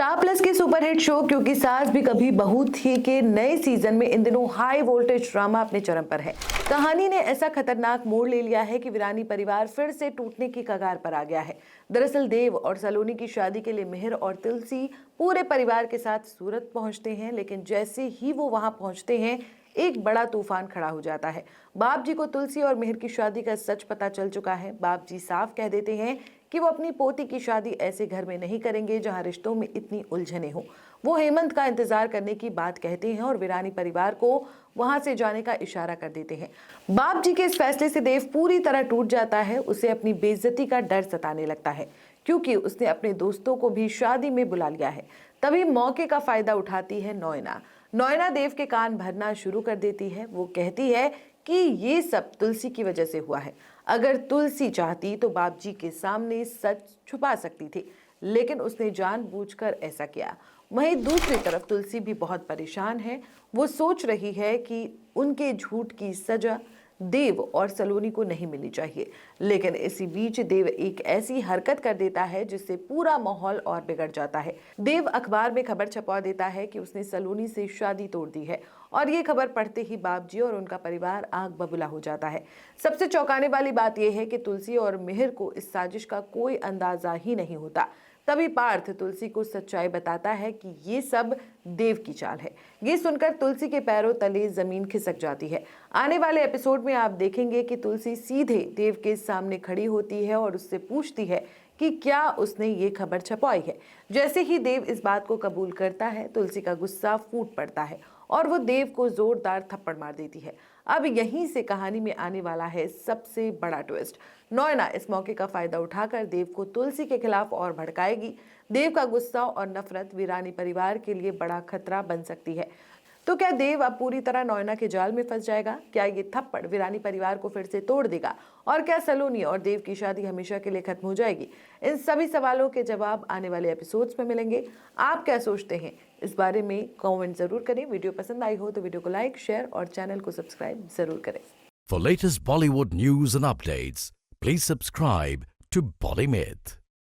Star plus के superhit show क्योंकि सास भी कभी बहू थी के नए सीजन में इन दिनों हाई वोल्टेज ड्रामा अपने चरम पर है। कहानी ने ऐसा खतरनाक मोड़ ले लिया है कि वीरानी परिवार फिर से टूटने की कगार पर आ गया है। दरअसल देव और सलोनी की शादी के लिए मिहिर और तुलसी पूरे परिवार के साथ सूरत पहुंचते हैं, लेकिन जैसे ही वो वहां पहुंचते हैं एक बड़ा तूफान खड़ा हो जाता है। बाप जी को तुलसी और मिहिर की शादी का सच पता चल चुका है। बाप जी साफ कह देते हैं कि वो अपनी पोती की शादी ऐसे घर में नहीं करेंगे जहां रिश्तों में इतनी उलझने हो। वो हेमंत का इंतजार करने की बात कहते हैं और वीरानी परिवार को वहां से जाने का इशारा कर देते हैं। बाप जी के इस फैसले से देव पूरी तरह टूट जाता है। उसे अपनी बेइज्जती का डर सताने लगता है क्योंकि उसने अपने दोस्तों को भी शादी में बुला लिया है। तभी मौके का फायदा उठाती है नोएना। नोएना देव के कान भरना शुरू कर देती है। वो कहती है कि ये सब तुलसी की वजह से हुआ है। अगर तुलसी चाहती तो बाप जी के सामने सच छुपा सकती थी, लेकिन उसने जानबूझकर ऐसा किया। वहीं दूसरी तरफ तुलसी भी बहुत परेशान है। वो सोच रही है कि उनके झूठ की सजा देव और सलोनी को नहीं मिलनी चाहिए, लेकिन इसी बीच देव एक ऐसी हरकत कर देता है जिससे पूरा माहौल और बिगड़ जाता है। देव अखबार में खबर छपवा देता है कि उसने सलोनी से शादी तोड़ दी है और ये खबर पढ़ते ही बाप जी और उनका परिवार आग बबूला हो जाता है। सबसे चौंकाने वाली बात यह है कि तुलसी और मिहिर को इस साजिश का कोई अंदाजा ही नहीं होता। तभी पार्थ तुलसी को सच्चाई बताता है कि ये सब देव की चाल है। ये सुनकर तुलसी के पैरों तले जमीन खिसक जाती है। आने वाले एपिसोड में आप देखेंगे कि तुलसी सीधे देव के सामने खड़ी होती है और उससे पूछती है कि क्या उसने ये खबर छपवाई है। जैसे ही देव इस बात को कबूल करता है, तुलसी का गुस्सा फूट पड़ता है और वो देव को जोरदार थप्पड़ मार देती है। अब यहीं से कहानी में आने वाला है सबसे बड़ा ट्विस्ट। नोएना इस मौके का फायदा उठाकर देव को तुलसी के खिलाफ और भड़काएगी। देव का गुस्सा और नफरत वीरानी परिवार के लिए बड़ा खतरा बन सकती है। तो क्या देव अब पूरी तरह नोएना के जाल में फंस जाएगा? क्या ये थप्पड़ वीरानी परिवार को फिर से तोड़ देगा? और क्या सलोनी और देव की शादी हमेशा के लिए खत्म हो जाएगी? इन सभी सवालों के जवाब आने वाले एपिसोड्स में मिलेंगे। आप क्या सोचते हैं इस बारे में? कमेंट जरूर करें। वीडियो पसंद आई हो तो वीडियो को लाइक, शेयर और चैनल को सब्सक्राइब जरूर करें। For latest Bollywood news and updates, please subscribe to Bolly Myth.